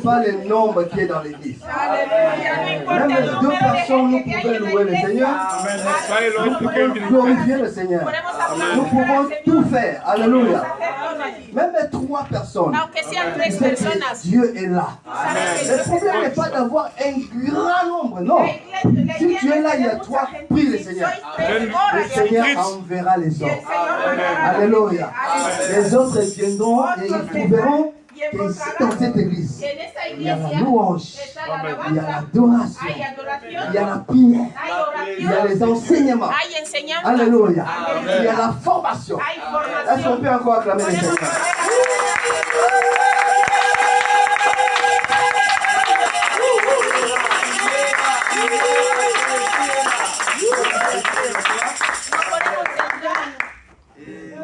Pas le nombre qui est dans l'église. Même deux personnes, nous pouvons louer le Seigneur. Nous pouvons glorifier le Seigneur. Nous pouvons tout faire. Alléluia. Même trois personnes. Dieu est là. Le problème n'est pas d'avoir un grand nombre. Non. Si tu es là, il y a toi, prie le Seigneur. Le Seigneur enverra les autres. Alléluia. Les autres viendront et ils trouveront qu'ici dans cette église, il y a la louange, il y a l'adoration, il y a la prière, il y a les enseignements. Alléluia. Il y a la formation. Est-ce qu'on peut encore acclamer le Seigneur?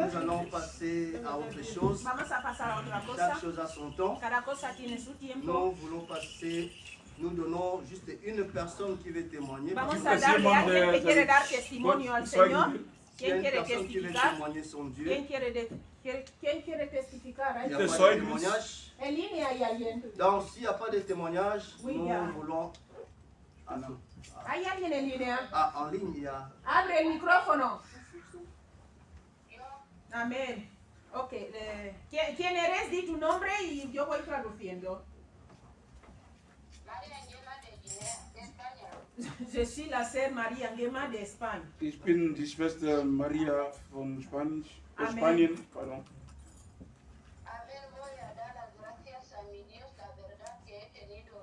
Nous allons passer à autre chose. Chaque chose a son temps. Nous voulons passer. Nous donnons juste une personne qui veut témoigner. Vamos a darle a alguien que quiere dar testimonio al Señor. ¿Quién quiere testificar? ¿Quién quiere testificar? Il y a pas de témoignage. En línea hay alguien. Donc s'il n'y a pas de témoignage, nous voulons. Ah non. ¿Hay alguien en línea? Ah, en ligne, il y a. Abre el micrófono. Amén. Ok. ¿Quién eres? Di tu nombre y yo voy traduciendo. María Angela de Guinea, de España. Je suis la sœur María Angela de Espagne. Ich bin die Schwester Maria von Spanien. Pardon. A ver, voy a dar las gracias a mi Dios. La verdad que he tenido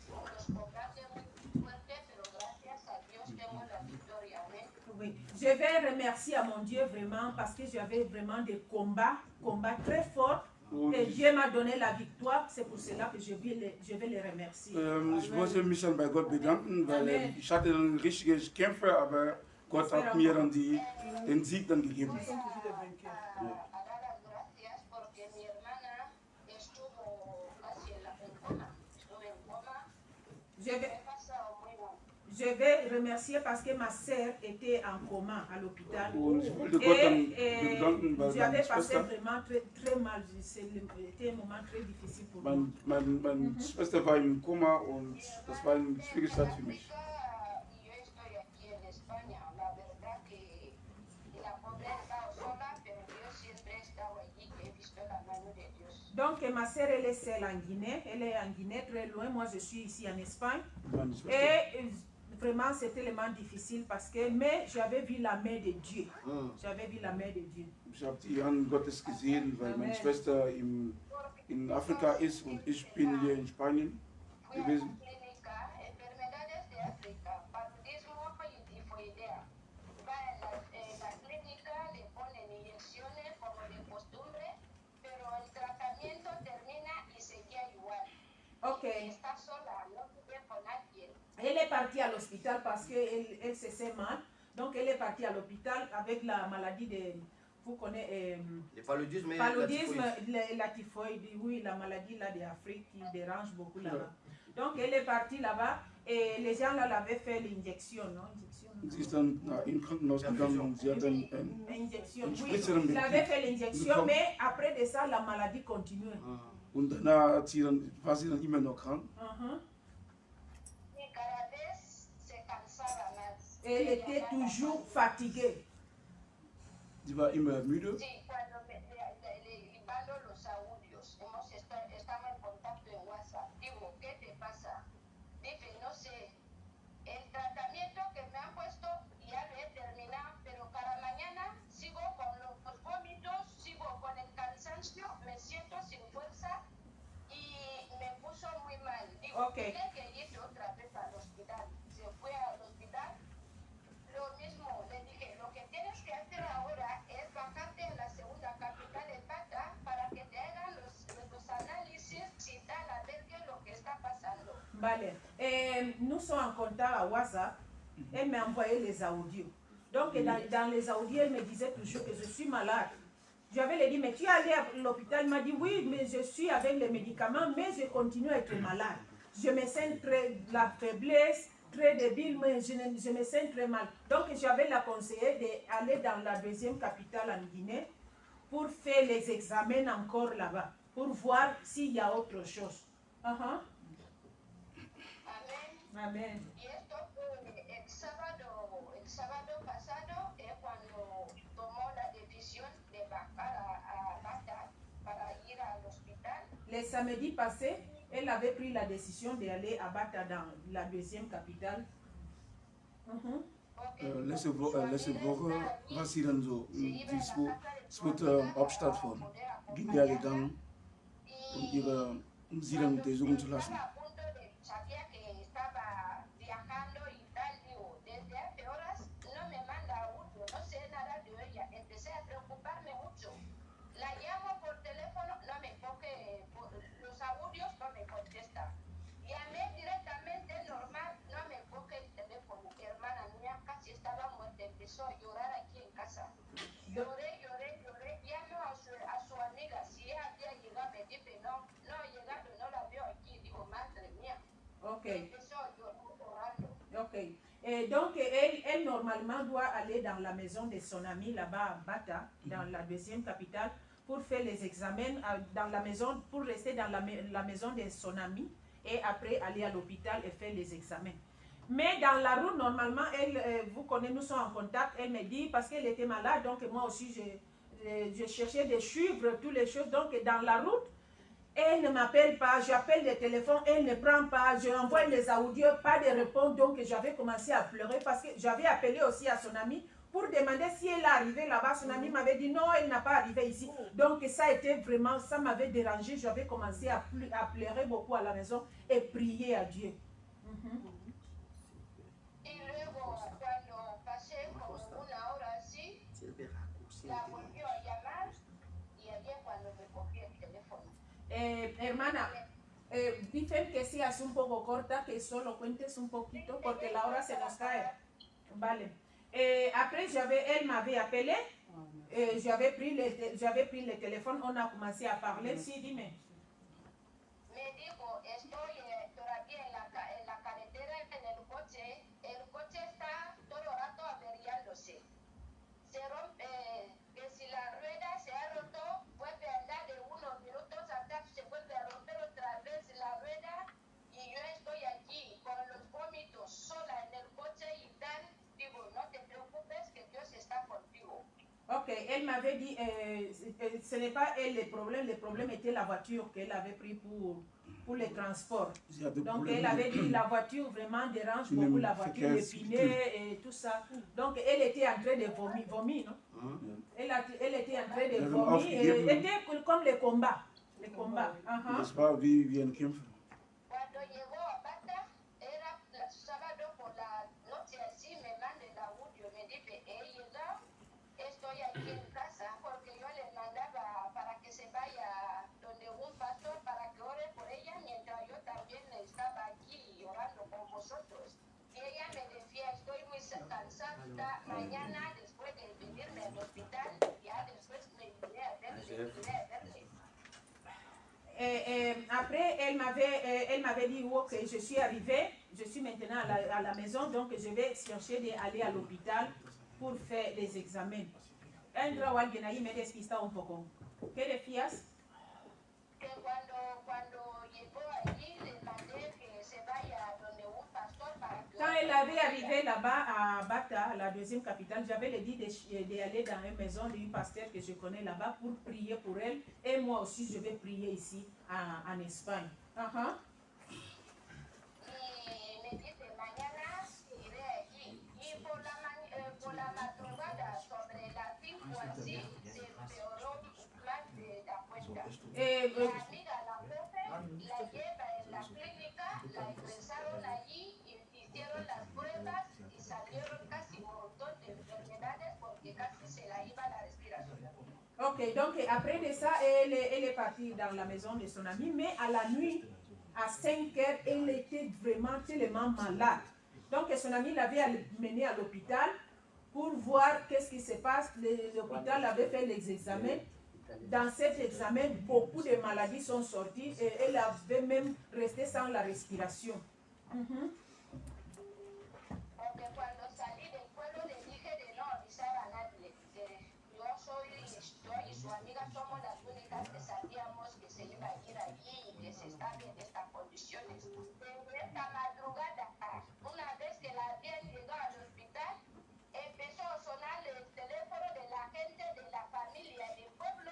unos combates muy fuertes, pero gracias a Dios tengo la victoria. Amén. Oui. Je vais remercier à mon Dieu vraiment parce que j'avais vraiment des combats très forts. Et Dieu m'a donné la victoire, c'est pour cela que je vais les remercier. Ich wollte mich dann bei Gott bedanken, weil ich hatte ein richtiges Kämpfer, aber Gott hat mir dann den Sieg dann gegeben. je vais remercier parce que ma sœur était en coma à l'hôpital. Und ich wollte Gott Et bedanken, weil j'avais meine passé Schwester, vraiment très mal. C'était un moment très difficile pour moi. meine Schwester war im Koma und das war eine schwierige Zeit für mich. Y yo estoy aquí en España. La verdad que la pobre ha estado sola, pero yo siempre he estado allí, que he visto la mano de Dios. Donc ma sœur, elle est celle en Guinée. Elle est en Guinée très loin. Moi, je suis ici en Espagne. Meine Schwester, Et vraiment, c'était le moment difficile parce que, mais j'avais vu la main de Dieu. J'avais vu la main de Dieu. ich habe die Hand Gottes gesehen, weil meine Schwester in Afrika ist und ich bin hier in Spanien Fui a la gewesen. clínica, enfermedades de África, paludismo y tifoidea. Va en la clínica, le ponen inyecciones como de costumbre, pero el tratamiento termina y seguía igual. Ok. Y está sola, no vive con alguien. Elle est partie à l'hôpital parce qu'elle se sent mal. Donc, elle est partie à l'hôpital avec la maladie de... Vous connaissez... Le paludisme et paludisme, la typhoïde. la typhoïde, oui, la maladie là d'Afrique qui dérange beaucoup là-bas. Donc, elle est partie là-bas et les gens là l'avaient fait l'injection, non? Sie ist dann im Krankenhaus gegangen und sie hat dann Injection, une oui. Spritze dann Il avait gekriegt. fait l'injection, mais après de ça, la maladie continuait. Und danach war sie dann immer noch krank. Y cada vez se cansaba más. Elle était toujours fatiguée. Sie war immer müde. Sí, cuando le mando los audios, estamos en contacto en WhatsApp. Digo, ¿qué te pasa? Dice, no sé, el tratamiento que me han puesto ya lo he terminado, pero cada mañana sigo con los vómitos, sigo con el cansancio, me siento sin fuerza y me puso muy mal. Digo, Okay. tiene que ir otra vez al hospital. Se fue al hospital. Lo mismo, le dije, lo que tienes que hacer ahora es bajarte a la segunda capital de Bata para que te hagan los análisis y tal, a ver qué es lo que está pasando. Vale. Nous sommes en contact à WhatsApp. Elle m'a envoyé les audios. Donc, dans les audios, elle me disait toujours que je suis malade. Je lui avais dit, mais tu es allé à l'hôpital? Elle m'a dit, oui, mais je suis avec les médicaments, mais je continue à être malade. Je me sens la faiblesse, très débile, mais je me sens très mal. Donc, j'avais la conseillé d'aller dans la deuxième capitale en Guinée pour faire les examens encore là-bas, pour voir s'il y a autre chose. Amén. Amen. Y esto fue el sábado pasado, cuando tomó la decisión de bajar a Bata para ir al hospital. Le samedi passé, elle avait pris la décision d'aller à Bata, dans la deuxième capitale. Letzte Woche war sie dann so. Sie ist mit Hauptstadt von Guinea gegangen, um sie dann untersuchen zu lassen. Sabía que estaba viajando y tal, digo, desde hace horas no me manda audio, no sé nada de ella. Empecé a preocuparme mucho. La llamo por teléfono, no me coge, los audios no me contesta. Llamé directamente, normal, no me coge el teléfono. Hermana mía casi estaba muerta, empezó a llorar aquí en casa. Lloré, llamo a su amiga, si ella había llegado, me dice, no ha llegado, no la veo aquí. Digo, madre mía. Ok. Empezó a llorar, llorando. Ok. Et donc, elle, normalement, doit aller dans la maison de son ami là-bas à Bata, dans la deuxième capitale, pour faire les examens dans la maison, pour rester dans la maison de son ami et après aller à l'hôpital et faire les examens. Mais dans la route, normalement, elle, vous connaissez, nous sommes en contact, elle me dit, parce qu'elle était malade, donc moi aussi, je cherchais de suivre toutes les choses. Donc, dans la route, elle ne m'appelle pas, j'appelle le téléphone, elle ne prend pas, je envoie les audios, pas de réponse. Donc, j'avais commencé à pleurer parce que j'avais appelé aussi à son ami pour demander si elle est arrivée là-bas. Son ami m'avait dit non, elle n'a pas arrivé ici. Donc, ça a été vraiment, ça m'avait dérangé. J'avais commencé à pleurer beaucoup à la maison et prier à Dieu. Y luego, cuando pasé como una hora así, la volvió a llamar y ayer cuando me cogí el teléfono. Hermana, dicen que seas un poco corta, que solo cuentes un poquito porque la hora se nos cae. Vale. Après, elle m'avait appelé, j'avais pris le téléphone, on a commencé à parler. Sí, dime. Me dijo, estoy todavía en la carretera, en el coche, elle m'avait dit, ce n'est pas elle le problème était la voiture qu'elle avait pris pour les transports. Donc elle avait dit la voiture vraiment dérange beaucoup, la voiture, les pinets et tout ça. Donc elle était en train de vomir, non? Elle était en train de vomir, était comme les combats. Les combats. N'est-ce pas, Viviane Kempf? Cuando llegó a Bata, era sábado por la noche así, me manda el audio, me dice, he llegado, estoy aquí en casa, porque yo le mandaba para que se vaya donde un pastor para que ore por ella, mientras yo también estaba aquí orando con vosotros. Y ella me decía, estoy muy cansada, mañana después de venirme al hospital, ya después me iré a verle. Après, elle m'avait dit, ok, je suis arrivée, je suis maintenant à la maison, donc je vais chercher d'aller à l'hôpital pour faire les examens. Entra o alguien ahí me despista un poco. ¿Qué decías? Que cuando llegó allí, le mandé que se vaya donde un pastor para que... Quand elle avait arrivé là-bas à Bata, la deuxième capitale, j'avais le dit d'aller dans une maison d'un pasteur que je connais là-bas pour prier pour elle. Et moi aussi, je vais prier ici en Espagne. Y me dice, mañana iré allí. Y por la madrugada, sobre las 5 así, se empeoró más de la cuenta. La amiga, la jefe, la lleva en la clínica, la ingresaron allí, hicieron las pruebas y salieron casi un montón de enfermedades porque casi se la iba la respiración. Ok, donc après de ça, elle est partie dans la maison de son amie, mais à la nuit, à 5 heures, elle était vraiment tellement malade. Donc son amie l'avait menée à l'hôpital pour voir qu'est-ce qui se passe. L'hôpital avait fait les examens. Dans cet examen, beaucoup de maladies sont sorties et elle avait même resté sans la respiration. Porque cuando salí del pueblo le dije de no avisar a nadie. Yo y su amiga somos las únicas que sabíamos que se iba a ir allí y que se estaba en estas condiciones. Pero esta madrugada, una vez que la habían llegado al hospital, empezó a sonar el teléfono de la gente de la familia del pueblo,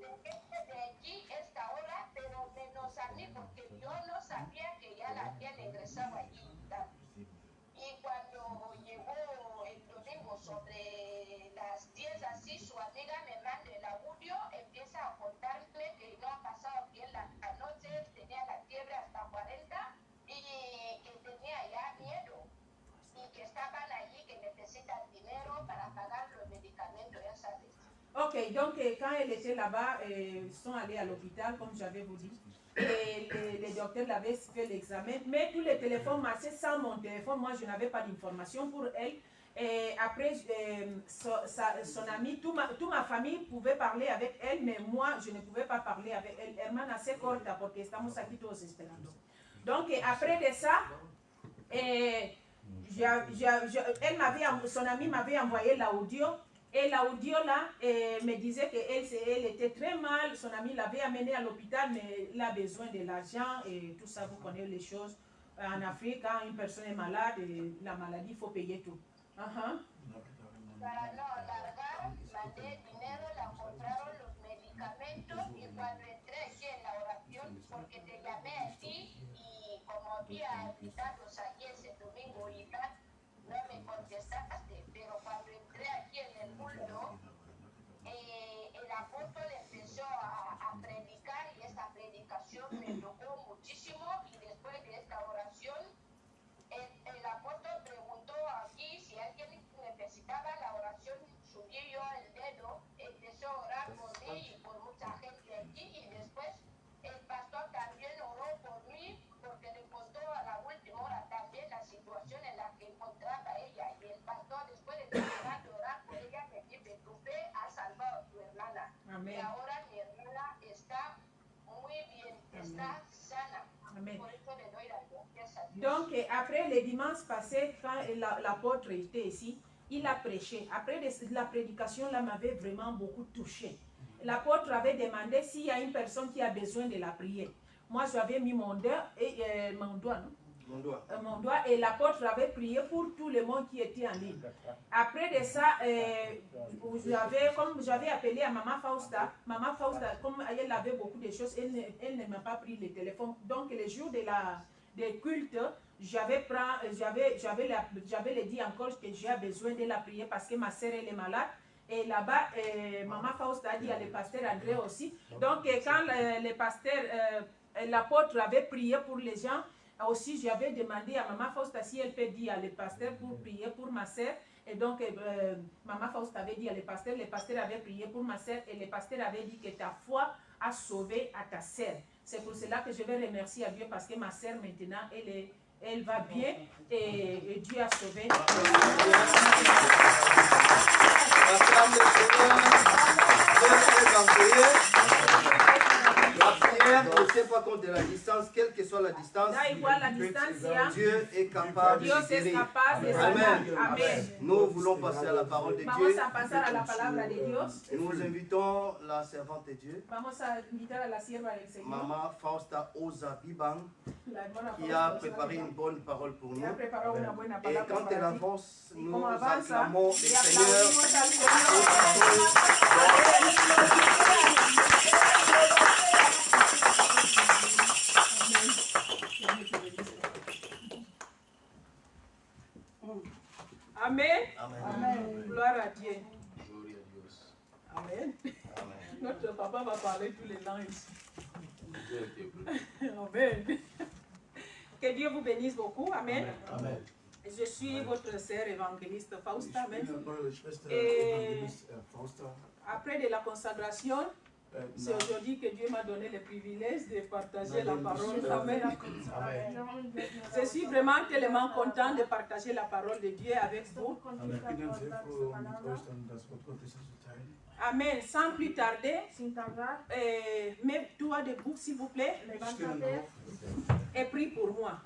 de gente de allí esta hora, pero menos a mí porque yo no sabía que ya la habían ingresado allí. Y cuando llegó el domingo sobre las 10 así, su amiga me manda el audio, empieza a contarme que no ha pasado bien la noche, tenía la fiebre hasta 40 y que tenía ya miedo y que estaban allí, que necesitan dinero para pagar los medicamentos, ya sabes. Ok, donc quand elle était là-bas, ils sont allés à l'hôpital, comme j'avais vous dit. Et les docteurs l'avaient fait l'examen, mais tous les téléphones marchaient sans mon téléphone. Moi, je n'avais pas d'informations pour elle. Et après, son amie, toute ma famille pouvait parler avec elle, mais moi, je ne pouvais pas parler avec elle. Hermana, se corta porque estamos aquí todos esperando. Donc, après de ça, son amie m'avait envoyé l'audio. Et l'audio là me disait qu'elle était très mal. Son ami l'avait amenée à l'hôpital, mais elle a besoin de l'argent et tout ça, vous connaissez les choses. En Afrique, quand une personne est malade, la maladie, il faut payer tout. Para no alargar, mandé dinero, la compraron los medicamentos y cuando entré aquí en la oración, porque te llamé a ti y como había invitados aquí ese domingo y tal, no me contestaste, pero cuando entré aquí en el culto, el apóstol empezó a predicar y esta predicación me tocó muchísimo y después de esta oración, el apóstol preguntó aquí si alguien necesitaba la oración, subí yo el dedo, empezó a orar por mí y por mucha gente aquí y después el pastor también oró por mí porque le contó a la última hora también la situación en la que encontraba ella y el pastor después de terminar de orar por ella me dice, tu fe ha salvado a tu hermana. Amén. Y ahora mi hermana está muy bien, está sana. Amen. Por eso le doy las gracias a Dios. Donc, après le dimanche passé, quand l'apôtre était ici, il a prêché. Après la prédication, là, m'avait vraiment beaucoup touché. L'apôtre avait demandé s'il y a une personne qui a besoin de la prière. Moi, j'avais mis mon doigt, mon doigt, et l'apôtre avait prié pour tout le monde qui était en ligne. Après de ça, comme j'avais appelé à Maman Fausta, comme elle avait beaucoup de choses, elle ne m'a pas pris le téléphone. Donc le jour des cultes, j'avais dit encore que j'ai besoin de la prier parce que ma sœur elle est malade. Et là-bas, Maman Fausta a dit à le pasteur André aussi. Donc quand le pasteur, l'apôtre avait prié pour les gens, aussi j'avais demandé à Maman Fausta si elle peut dire à le pasteur pour prier pour ma sœur. Et donc Maman Fausta avait dit à le pasteur avait prié pour ma sœur et le pasteur avait dit que ta foi a sauvé à ta sœur. C'est pour cela que je vais remercier à Dieu parce que ma sœur maintenant, elle va bien et Dieu a sauvé. La prière ne tient pas compte de la distance, quelle que soit la distance. Dieu est capable de guérir. Amen. Nous voulons passer à la parole de Dieu. Nous invitons la servante de Dieu, Maman Fausta Oza Bibang, qui a préparé une bonne parole pour nous. Et quand elle avance, nous acclamons le Seigneur. Amen. Amen. Gloire à Dieu. Amen. Notre papa va parler tous les langues ici. Amen. Que Dieu vous bénisse beaucoup. Amen. Amen. Je suis votre sœur évangéliste Fausta. Amen. Et après de la consacration, c'est aujourd'hui que Dieu m'a donné le privilège de partager la parole. Amen. Je suis vraiment tellement content de partager la parole de Dieu avec vous. Amen. Sans plus tarder, mets-toi debout s'il vous plaît et prie pour moi.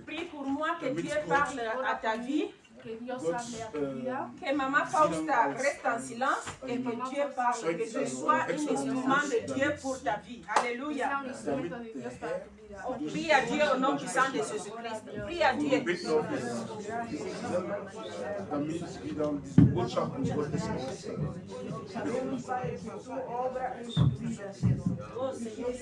Prie pour moi que Dieu parle à ta vie. Que Maman Fausta reste en silence et que Dieu parle, que je sois un instrument de Dieu pour ta vie. Alléluia. On prie à Dieu au nom puissant de Jésus-Christ. Prie à Dieu.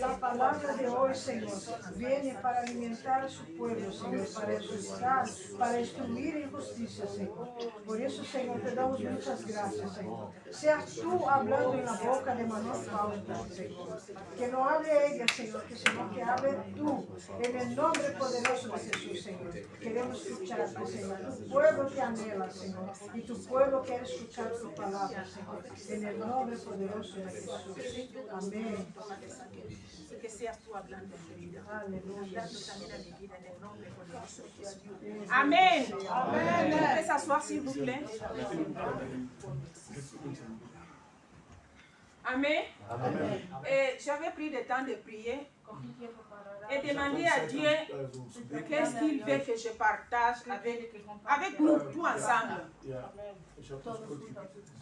La palabra de hoy, Señor, viene para alimentar a su pueblo, Señor, para exhortar, para instruir en justicia, Señor. Por eso, Señor, te damos muchas gracias, Señor. Seas tú hablando en la boca de Manuel Fausta, Señor. Que no hable ella, Señor, sino que hable tú, en el nombre poderoso de Jesús, Señor. Queremos escucharte, Señor. Tu pueblo te anhela, Señor, y tu pueblo quiere escuchar tu palabra, Señor. En el nombre poderoso de Jesús. Amén. Que seas tú hablando en mi vida. Aleluya. También en mi vida, en el nombre poderoso de Jesús. Amén. Amén. Vous pouvez s'asseoir s'il vous plaît. Amen. Et j'avais pris le temps de prier et demander à Dieu qu'est-ce qu'il veut que je partage avec nous tous ensemble.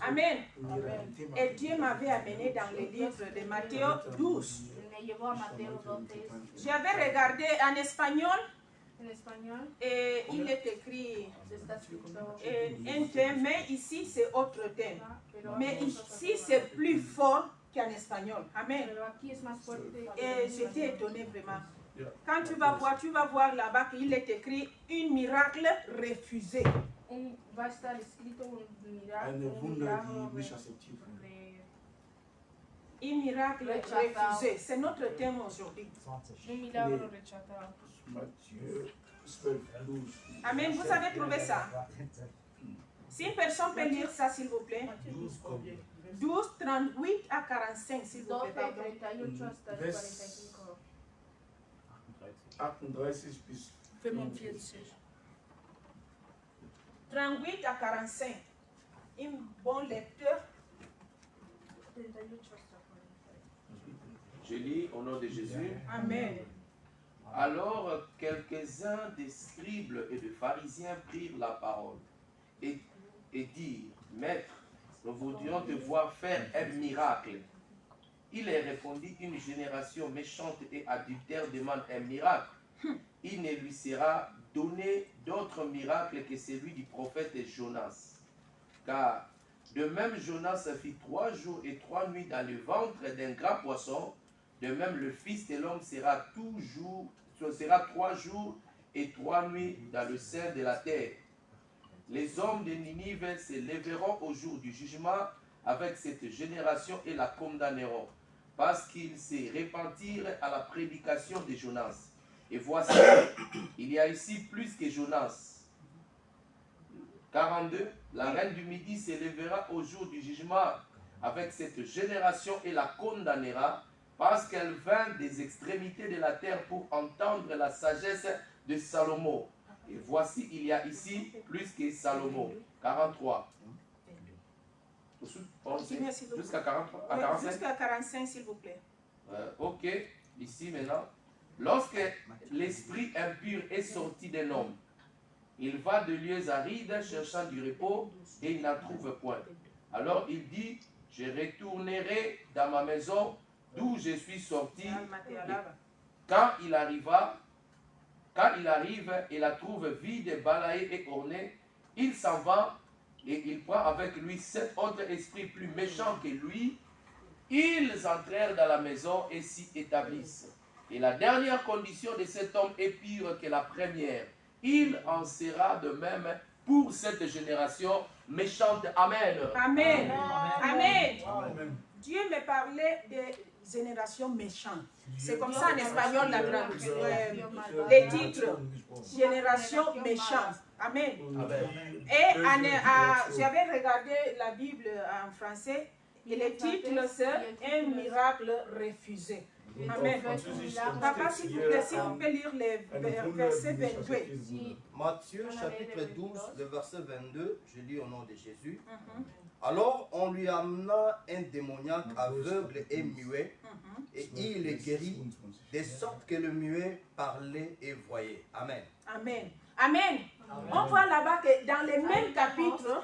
Amen. Et Dieu m'avait amené dans le livre de Matthieu 12. J'avais regardé en espagnol. Et il est écrit un thème, mais ici c'est autre thème. Mais ici c'est plus fort qu'en espagnol. Amen. Et j'étais étonnée vraiment. Quand tu vas voir là-bas qu'il est écrit un miracle refusé. Un miracle refusé. C'est notre thème aujourd'hui. Amen. Vous avez trouvé ça? Si une personne peut lire ça, s'il vous plaît. 12, 38 à 45, s'il vous plaît. 38 à 45. Un bon lecteur. Je lis au nom de Jésus. Amen. Alors quelques-uns des scribes et des pharisiens prirent la parole et dirent, Maître, nous voudrions te voir faire un miracle. Il est répondu, une génération méchante et adultère demande un miracle. Il ne lui sera donné d'autre miracle que celui du prophète Jonas. Car de même Jonas fit 3 jours et 3 nuits dans le ventre d'un grand poisson. De même le Fils de l'homme sera 3 jours et 3 nuits dans le sein de la terre. Les hommes de Ninive se lèveront au jour du jugement avec cette génération et la condamneront, parce qu'ils se repentirent à la prédication de Jonas. Et voici, il y a ici plus que Jonas. 42. La reine du Midi se lèvera au jour du jugement avec cette génération et la condamnera, parce qu'elle vint des extrémités de la terre pour entendre la sagesse de Salomon. Et voici, il y a ici plus que Salomon. 43. Jusqu'à 43, à 45. Jusqu'à 45, s'il vous plaît. Ok, ici maintenant. Lorsque l'esprit impur est sorti d'un homme, il va de lieux arides cherchant du repos et il n'en trouve point. Alors il dit, je retournerai dans ma maison d'où je suis sorti. Quand il arrive et la trouve vide, balayée et ornée, il s'en va et il prend avec lui 7 autres esprits plus méchants que lui. Ils entrèrent dans la maison et s'y établissent. Et la dernière condition de cet homme est pire que la première. Il en sera de même pour cette génération méchante. Amen. Amen. Amen. Amen. Dieu me parlait de génération méchante. C'est comme ça en espagnol les titres. Génération méchante. Amen. Et j'avais regardé la Bible en français et le titre c'est un miracle refusé. Amen. Papa, s'il vous plaît, si vous pouvez lire les versets 22. Matthieu chapitre 12, le verset 22, je lis au nom de Jésus. Alors on lui amena un démoniaque aveugle et muet, et il le guérit, de sorte que le muet parlait et voyait. Amen. Amen. Amen. On voit là-bas que dans les mêmes chapitres,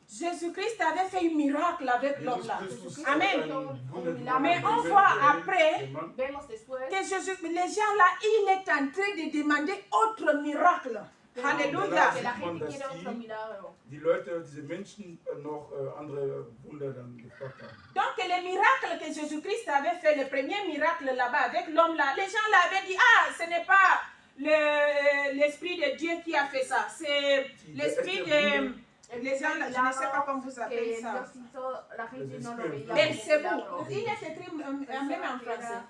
Jésus-Christ avait fait un miracle avec l'homme là. Amen. Mais on voit après que les gens là, il est en train de demander autre miracle. Alléluia. Donc les miracles que Jésus-Christ avait fait, le premier miracle là-bas avec l'homme là, les gens là avaient dit, ah, ce n'est pas l'Esprit de Dieu qui a fait ça. C'est l'Esprit de... Les gens, je ne sais pas comment vous appelez ça. Belzebub. Il est écrit même en français.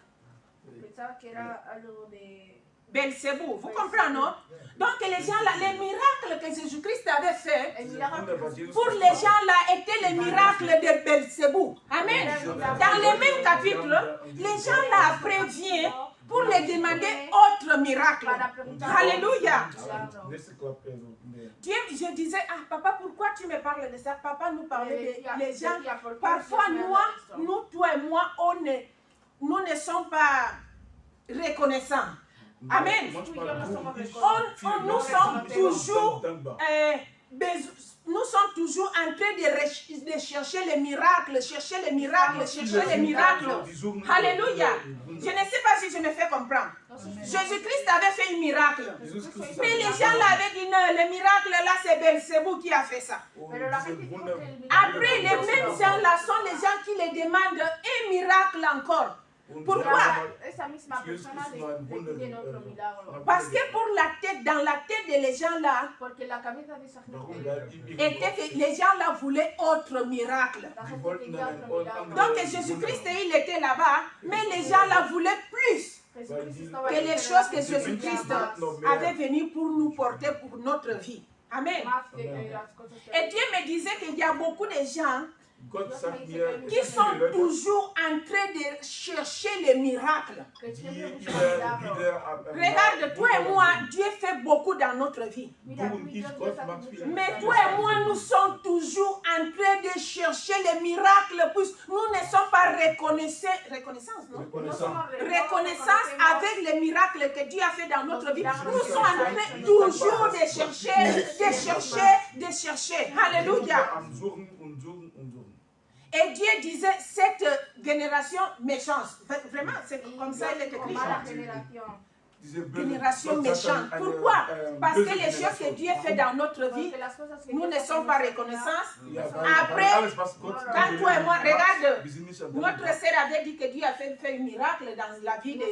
Belzebub. Vous comprenez, non? Donc les gens là, les miracles que Jésus-Christ avait fait, pour les gens là, étaient les miracles de Belzebub. Amen. Dans les mêmes capítulos, les gens là après viennent pour les demander autre miracle. Alléluia. Dieu, je disais, ah papa, pourquoi tu me parles de ça? Papa nous parlait de les gens. Parfois, nous, toi et moi, nous ne sommes pas reconnaissants. Amen. Nous sommes toujours en train de chercher les miracles, chercher les miracles. Alléluia. Je ne sais pas si je me fais comprendre. Jésus-Christ avait fait un miracle. Mais les gens l'avaient dit, non, le miracle là, c'est Belzebub qui a fait ça. Après, les mêmes gens là sont les gens qui les demandent un miracle encore. Pourquoi? Parce que pour la tête, dans la tête de les gens là, les gens là voulaient autre miracle. Donc Jésus-Christ, il était là-bas, mais les gens là voulaient plus que les choses que Jésus-Christ avait venues pour nous porter pour notre vie. Amen. Et Dieu me disait qu'il y a beaucoup de gens qui sont toujours en train de chercher les miracles. Regarde, toi et moi, Dieu fait beaucoup dans notre vie. Mais toi et moi, nous sommes toujours en train de chercher les miracles, puisque nous ne sommes pas reconnaissance avec les miracles que Dieu a fait dans notre vie. Nous sommes en train toujours de chercher. Alléluia. Et Dieu disait, cette génération méchante, vraiment, c'est comme ça il est écrit. Génération méchante. Pourquoi? Parce que les choses que Dieu fait dans notre vie, nous ne sommes pas reconnaissants. Après, quand toi et moi, regarde, notre sœur avait dit que Dieu a fait un miracle dans la vie de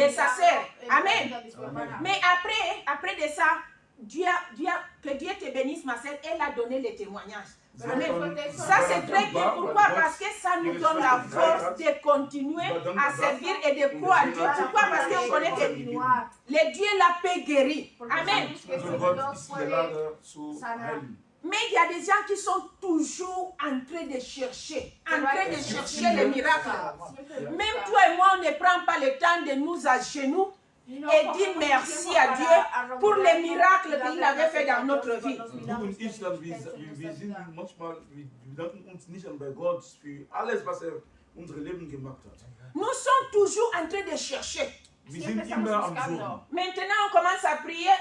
sa sœur. Amen. Mais après de ça, que Dieu te bénisse, ma sœur, elle a donné les témoignages. Amen. Ça c'est très bien. Pourquoi? Parce que ça nous donne la force de continuer à servir et de croire Dieu. Pourquoi? Parce qu'on connaît que le Dieu la peut guérir. Amen. Mais il y a des gens qui sont toujours en train de chercher les miracles. Même toi et moi, on ne prend pas le temps de nous agenouiller et dire merci à Dieu pour les miracles qu'il avait fait dans notre vie. Du in Island, wir sind manchmal, wir bedanken uns nicht bei Gott für alles, was unser Leben gemacht hat. Nous sommes toujours en train de chercher. Wir sind immer am Suchen. Maintenant, on commence à prier.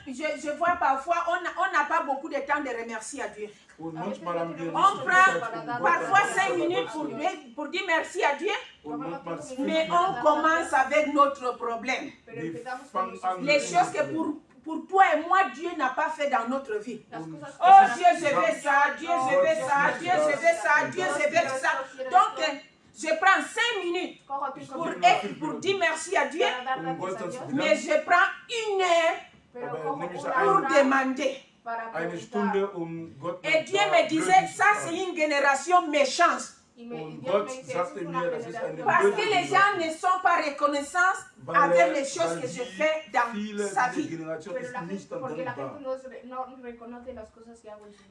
Je vois parfois, on n'a pas beaucoup de temps de remercier à Dieu. Und manchmal haben wir On prend parfois 5 minutes pour dire merci à Dieu, mais on commence avec notre problème. Les choses que pour toi et moi, Dieu n'a pas fait dans notre vie. Oh Dieu, je veux ça, Dieu, je veux ça, Dieu, je veux ça, Dieu, je veux ça. Donc, je prends 5 minutes pour dire merci à Dieu, mais je prends 1 heure pour demander. Et Dieu me disait, ça c'est une génération méchante. Parce que les gens ne sont pas reconnaissants avec les choses que je fais dans sa vie.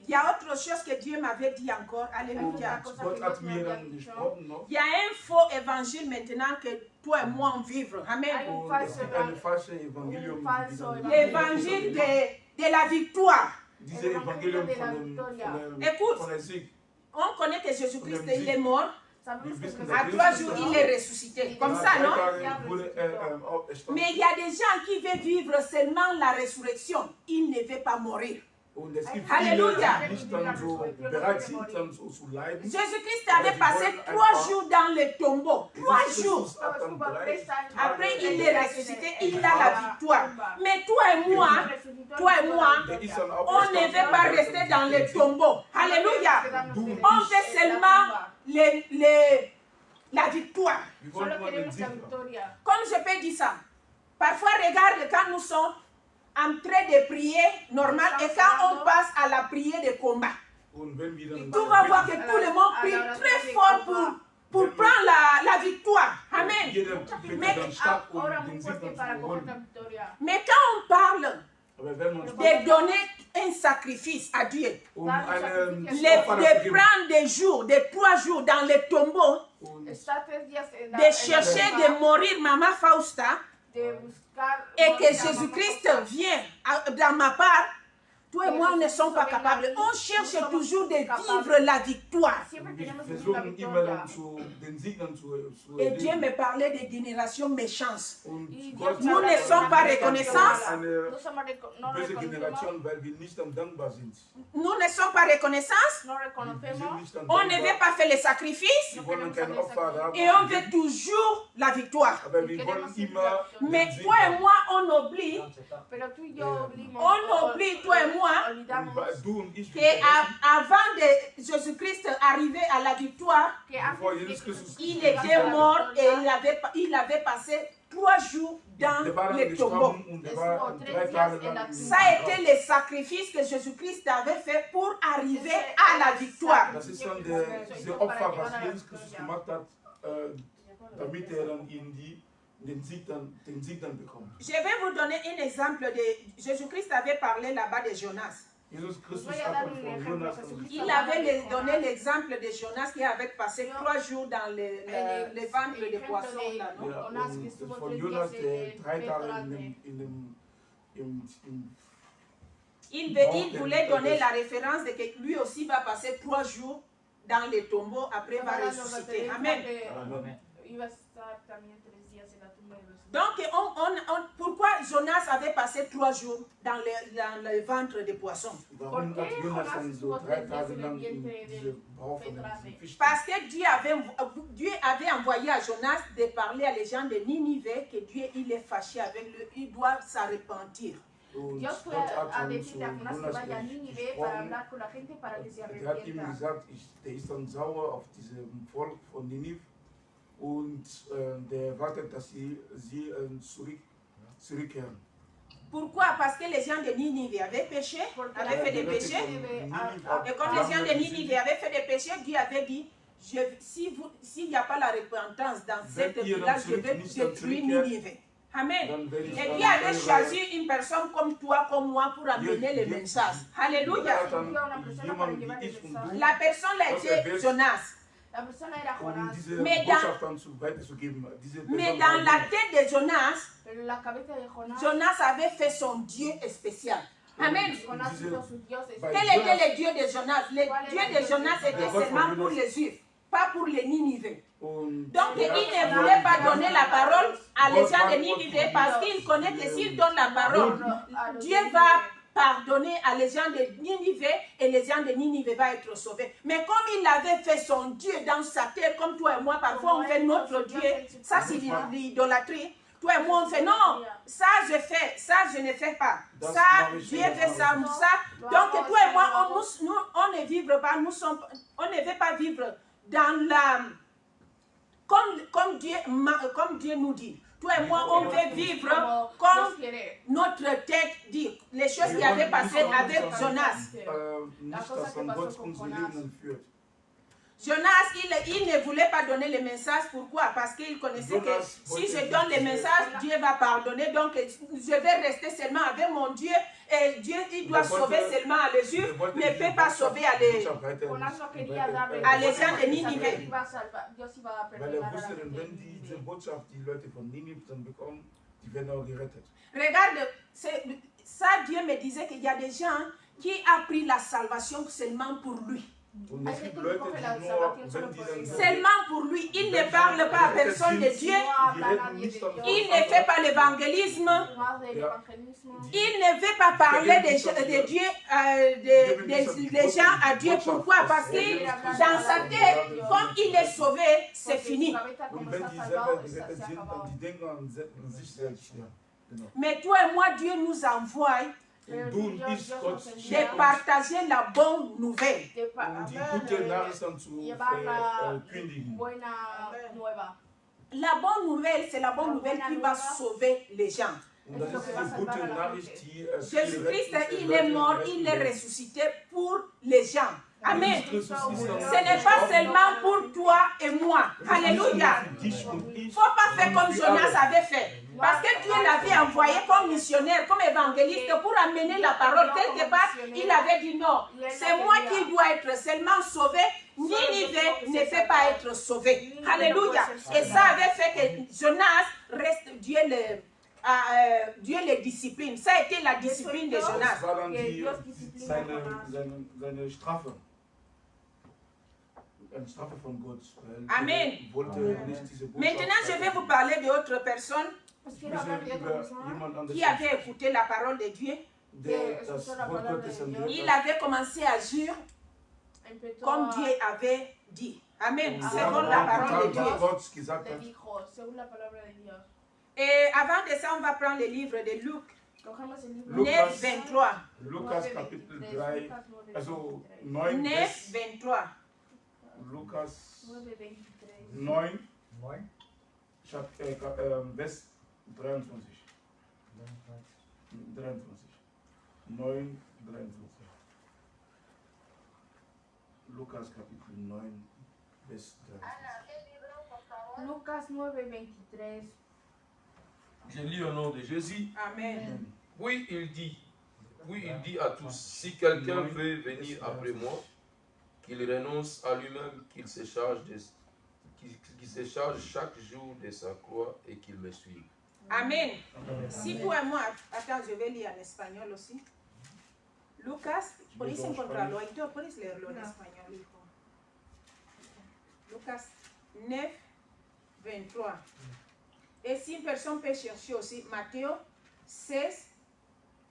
Il y a autre chose que Dieu m'avait dit encore. Alléluia. Il y a un faux évangile maintenant que toi et moi on vivre. Amen. L'évangile de la victoire. Écoute, on connaît que Jésus-Christ il est mort. À 3 jours, il est ressuscité. Comme ça, non? Mais il y a des gens qui veulent vivre seulement la résurrection. Ils ne veulent pas mourir. Alléluia. Jésus-Christ avait passé 3 jours dans le tombeau. 3 jours. Après, il est ressuscité. Il a la victoire. Mais toi et moi, on ne veut pas rester dans le tombeau. Alléluia. On veut seulement la victoire. Comme je peux dire ça. Parfois, regarde quand nous sommes en train de prier normal et quand on passe à la prière de combat, tu vas voir que tout le monde prie très fort pour prendre la victoire. Amen. Mais quand on parle de donner un sacrifice à Dieu, de prendre des jours, de 3 jours dans le tombeau, de chercher de mourir Maman Fausta, et que Jésus-Christ vient dans ma part, toi et moi, on ne sommes pas capables. On cherche toujours de vivre la victoire. Et Dieu me parlait des générations méchantes. Nous ne sommes pas reconnaissants. Nous ne sommes pas reconnaissants. On ne veut pas faire les sacrifices. Et on veut toujours la victoire. Mais toi et moi, on oublie, toi et moi, qu'avant de Jésus-Christ arriver à la victoire, il était mort et il avait passé 3 jours dans le tombeau. Ça a été le sacrifice que Jésus-Christ avait fait pour arriver à la victoire. Je vais vous donner un exemple de Jésus-Christ avait parlé là-bas de Jonas. Il avait donné l'exemple de Jonas qui avait passé 3 jours dans le ventre de poisson là, non? Il voulait donner la référence de que lui aussi va passer 3 jours dans le tombeau après va ressusciter. Amen. Donc, pourquoi Jonas Jonas avait passé 3 jours dans le ventre des poissons? Warum hat Jonas so 3 Tage lang in diese Bauch von diesem Fisch? Parce que Dieu avait envoyé à Jonas de parler à les gens de Ninive que Dieu il est fâché avec lui, il doit s'en repentir. Und Dios fue Gott hat a schon decirle zu a Jonás que Jonas vaya a Nínive para gesprochen. hablar con la gente para que se Er hat ihm arrepienta. gesagt, der ist dann sauer auf diesem Volk von Ninive und der erwartet, dass sie zurückkehren. Pourquoi? Parce que les gens de Ninive avaient péché, avaient fait des péchés. Et comme les gens de Ninive avaient fait des péchés, Dieu avait dit, s'il n'y a pas la repentance dans cette village, je vais détruire Ninive. Amen. Et Dieu avait choisi une personne comme toi, comme moi, pour amener le message. Alléluia. La personne là était Jonas. La persona era Um Jonás. diese Mais Botschaft dann weiterzugeben. Mais dans la tête de Jonas, Pero la cabeza de Jonás, Jonas avait fait son Dieu spécial. Amen. Jonás hizo su Dios Quel était le Dieu de Jonas? Le Dieu de Jonas était seulement pour les Juifs, pas pour les Niniviens. Und Donc il ne voulait pas donner la parole à les gens de Ninive parce qu'il connaît que s'il donne la parole, Dieu va pardonner à les gens de Ninive et les gens de Ninive vont être sauvés. Mais comme il avait fait son Dieu dans sa terre, comme toi et moi, parfois on fait notre Dieu, ça c'est l'idolâtrie. Toi et moi on fait non, ça je fais, ça je ne fais pas. Ça, Dieu fait ça, ça. Donc toi et moi, on ne vivre pas, on ne veut pas vivre dans la... Comme Dieu nous dit. Toi et moi, on veut vivre comme notre tête dit. Les choses qui avaient passé avec Jonas. nicht, dass dann Gott unser Leben führt. Jonas, il ne voulait pas donner le message. Pourquoi? Parce qu'il connaissait que si je donne le message, Dieu va pardonner. Donc, je vais rester seulement avec mon Dieu. Et Dieu, il doit sauver seulement les Juifs, mais ne peut pas sauver à les gens de Ninive. Weil er wusste, wenn diese Botschaft die Leute von Ninive dann bekommen, die werden auch gerettet. Regarde, ça Dieu me disait qu'il y a des gens qui ont pris la salvation seulement pour lui. Und es gibt Leute, die nur, wenn die dann Seulement pour lui, il ne parle pas à personne de Dieu, il ne fait pas l'évangélisme, il ne veut pas parler de Dieu, des gens à Dieu. Pourquoi? Parce que dans sa tête, comme il est sauvé, c'est fini. Und wenn die selber gerettet sind, dann die denken an sich selbst. Ja, genau. Mais toi et moi, Dieu nous envoie Und du und ich, Gott de schickt uns, partager la bonne nouvelle. um die gute Nachricht dann zu kündigen. La bonne nouvelle, c'est la bonne nouvelle qui va sauver les gens. Und das ist die gute Nachricht, die Jésus-Christ, il est mort, il est ressuscité pour les gens. Amen. Ce n'est pas seulement pour toi et moi. Alléluia. Il ne faut pas faire comme Jonas avait fait. Parce que Dieu l'avait envoyé comme missionnaire, comme évangéliste pour amener la parole. Quelque part, il avait dit non. C'est moi qui dois être seulement sauvé. Ninive ne fait pas être sauvé. Alléluia. Et ça avait fait que Jonas reste Dieu le discipline. Ça a été la discipline de Jonas. Das war dann seine Strafe. Eine Strafe von Gott. Amen. Maintenant, je vais vous parler d'autres personnes qui avaient écouté la parole de Dieu. Il avait commencé à agir comme Dieu avait dit. Amen. Selon la parole de Dieu. Et avant de ça, on va prendre le livre de Luc. 9, 23. Lukas Kapitel 3, also 9 9, 23. Lukas 9, Vers 23. 9, 23. Lukas Kapitel 9, Vers 23. Ana, ¿qué libro, por favor? Lucas 9:23. Je lis au nom de Jésus. Amen. Oui, il dit à tous, si quelqu'un veut venir après moi, qu'il renonce à lui-même, qu'il se charge chaque jour de sa croix et qu'il me suive. Amen. Si toi et moi, attends, je vais lire en espagnol aussi. Lucas, puedes encontrarlo ahí, tú puedes leerlo en español, hijo. Lucas 9, 23. Et si une personne peut chercher aussi, Matthieu 16,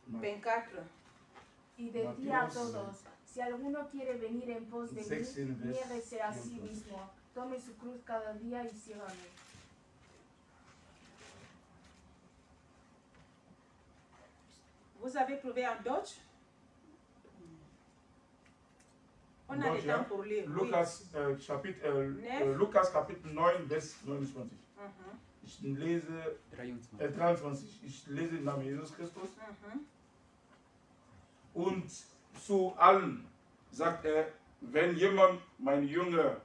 24. Y decía a todos, si alguno quiere venir en pos de mí, niéguese a sí mismo, tome su cruz cada día y sígame. Vous avez trouvé en Deutsch? On a Deutsch, le temps ja. pour lire. Lukas, Lukas Kapitel 9, Vers 29. Ich lese 23. Ich lese im Namen Jesus Christus. Und zu allen sagt er, wenn jemand mein Jünger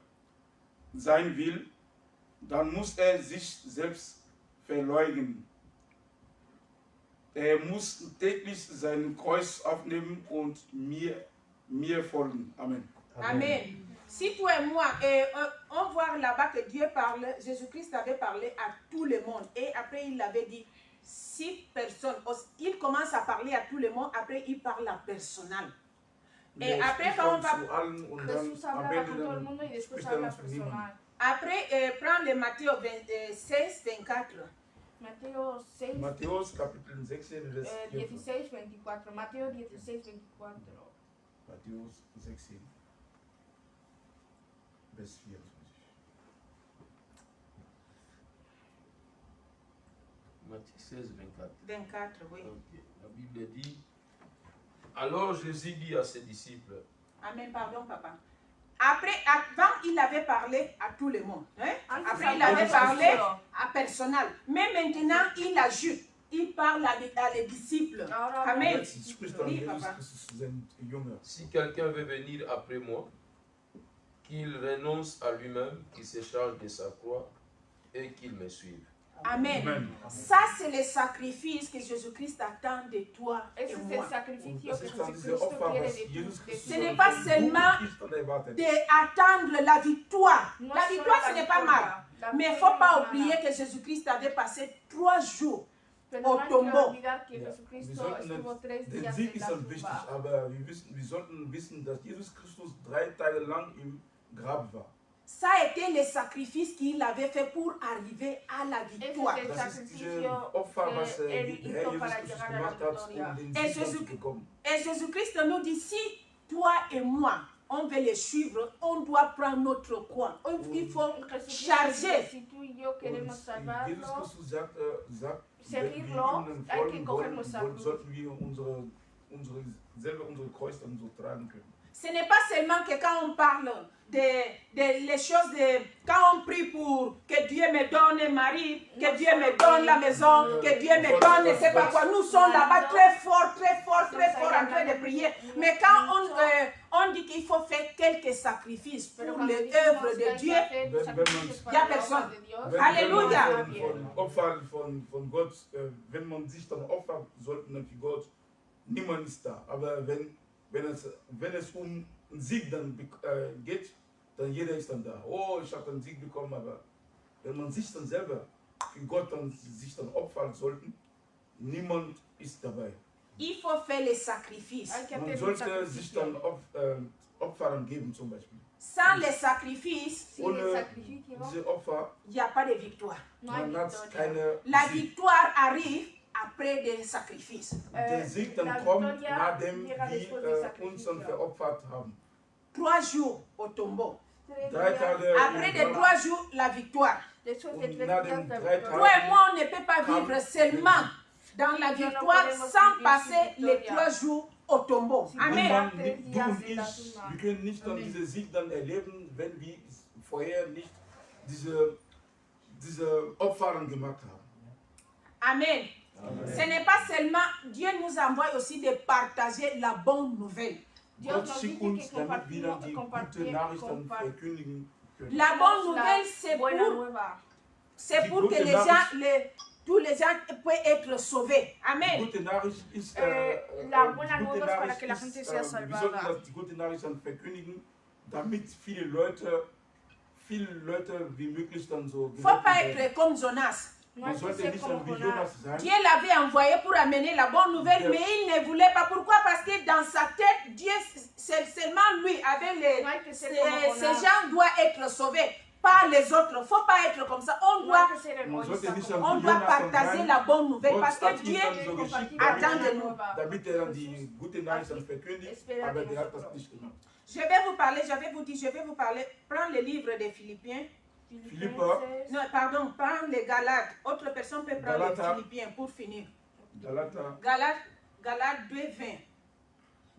sein will, dann muss er sich selbst verleugnen. Er muss täglich sein Kreuz aufnehmen und mir folgen. Amen. Amen. Si toi et moi, on voit là-bas que Dieu parle, Jésus-Christ avait parlé à tout le monde. Et après, il avait dit, 6 personnes. Il commence à parler à tout le monde, après, il parle à personnel. Et après, quand on va... Jesús hablaba con todo el mundo y después habla personal. Après, prends le Matthieu 16, 24. Mateo 6, Matthäus Kapitel 16, Vers 16, 24. Mateo 16, 24. Matthäus 16, Vers 24. Matthieu 16, 24. 24, oui. Ok. La Bible dit, alors Jésus dit à ses disciples, Amen, pardon, papa. Après, avant, il avait parlé à tout le monde. Hein? Après, il avait parlé à personnel. Mais maintenant, il ajoute. Il parle à les disciples. Amen. Oui, papa. si quelqu'un veut venir après moi, qu'il renonce à lui-même, qu'il se charge de sa croix et qu'il me suive. Amen. Amen. Ça, c'est le sacrifice que Jésus-Christ attend de toi et Ese es el moi. sacrificio que Das ist dann diese Jesucristo Opfer, quiere was de Jesus ti. Christus Ce n'est pas von seulement uns nicht erwartet. d'attendre la victoire. No La es solo victoire, la ce n'est pas victoria. mal. La Mais il ne victoria faut pas no es oublier mala. que Jésus-Christ avait passé 3 jours Pero au no hay que tombeau. olvidar que Ja, wir Jesucristo sollten estuvo 3 den días Sieg en ist la dann wichtig, tumba. aber wir sollten wissen, dass Jesus Christus 3 Tage lang im Grab war. Ça a été le sacrifice qu'il avait fait pour arriver à la victoire. Ese es el Das ist diese sacrificio Opfer, was que él Herr hizo Jesus para Christus llegar a la gemacht hat, victoria. um den Et Sieg zu Jésus- bekommen. Et Jésus-Christ nous dit, si toi et moi, on veut le suivre, on doit prendre notre croix. Il faut Jesucristo charger. dice, si tú y yo queremos Jesus salvarlo, Christus sagt, wenn wir seguirlo, ihnen hay que folgen coger wollen, nuestra cruz. sollten wir selber unsere Kreuz dann so tragen können. Ce n'est pas seulement que quand on parle les choses, quand on prie pour que Dieu me donne un mari, que Dieu me donne la maison, que Dieu me donne ne sais pas quoi. Nous sommes là-bas très fort en train de prier. Mais quand on dit qu'il faut faire quelques sacrifices pour l'œuvre de Dieu, il y a personne. Halleluja. Von Gott, wenn man sich dann opfert, sollten dann für Gott, niemand ist da. Aber wenn es um einen Sieg dann geht, dann jeder ist dann da. Oh, ich habe einen Sieg bekommen, aber wenn man sich dann selber für Gott dann sich dann opfern sollten, niemand ist dabei. Il faut faire les sacrifices. Man sollte sich dann Opfern geben zum Beispiel. Sans les sacrifices, Ohne diese Opfer, il n'y a pas de victoire. man hat keine La Sieg. victoire arrive après des sacrifices. Der Sieg dann kommt, nachdem wir uns dann veropfert haben. 3 jours au tombeau. 3 Tage Après les 3 jours, la victoire. Después de Und 3 nach días den de 3 victoria. Toi et moi, on ne peut pas vivre seulement dans la victoire sans passer les 3 jours au tombeau. Amen. Du und ich, wir können nicht dann diesen Sieg dann erleben, wenn wir vorher nicht diese Opfer gemacht haben. Amen. Ce n'est pas seulement, Dieu nous envoie aussi de partager la bonne nouvelle. Dios Gott nos schickt dice uns, que damit wir dann die gute compartir, Nachricht dann verkündigen können. La bonne la nouvelle, c'est buena pour, nueva. c'est pour que les gens, tous les gens puissent être sauvés. Die Amen. gute Nachricht ist, La buena die gute nueva es para Nachricht que la ist, gente sea wir sollten salvada. die gute Nachricht dann verkündigen, damit viele Leute wie möglich dann so Il ne faut pas gerettet werden. être comme Jonas. No Man hay que sollte ser nicht como dann wie Jonás. Jonas sein. Dieu l'avait envoyé pour amener la bonne nouvelle, mais il ne voulait pas. Pourquoi? Parce que dans sa tête, Dieu, seulement lui, avec No hay que ser como ces Jonás. gens doivent être sauvés. par les autres. Il ne faut pas être comme ça. On No hay doit, que ser Nous egoísta. autres, nous on sommes doit bien partager ensemble. la bonne nouvelle Gott parce que hat Dieu uns so geschickt, attend de nous. damit die gute Nachrichten verkündigt, aber der hat das nicht gemacht. Je vais vous parler, prends le livre des Philippiens. Filipenses. Non, pardon, prends les Galates. Autre personne peut prendre Galates. les Philippiens pour finir. Galata, Galates 2:20.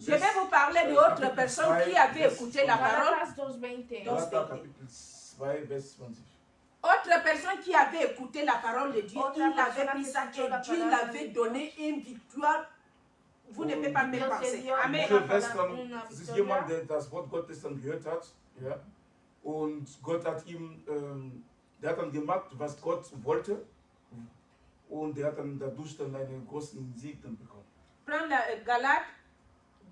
Je vais vous parler d'autres personnes qui avaient écouté la parole. Galatas 2:20. Galata Kapitel 2, Vers 20. Autre personne qui avait écouté la parole de Dieu, Autre il avait personne pris qui ça écoutait la et Dieu parole l'avait de donné une victoire. Vous ne pouvez pas même Dios te penser. dio Amen. Diese una Western, das ist victoria. jemand, der das Wort Gottes dann gehört hat, ja, und Gott hat ihm, der hat dann gemacht, was Gott wollte, und der hat dann dadurch dann einen großen Sieg dann bekommen. Prends la Galates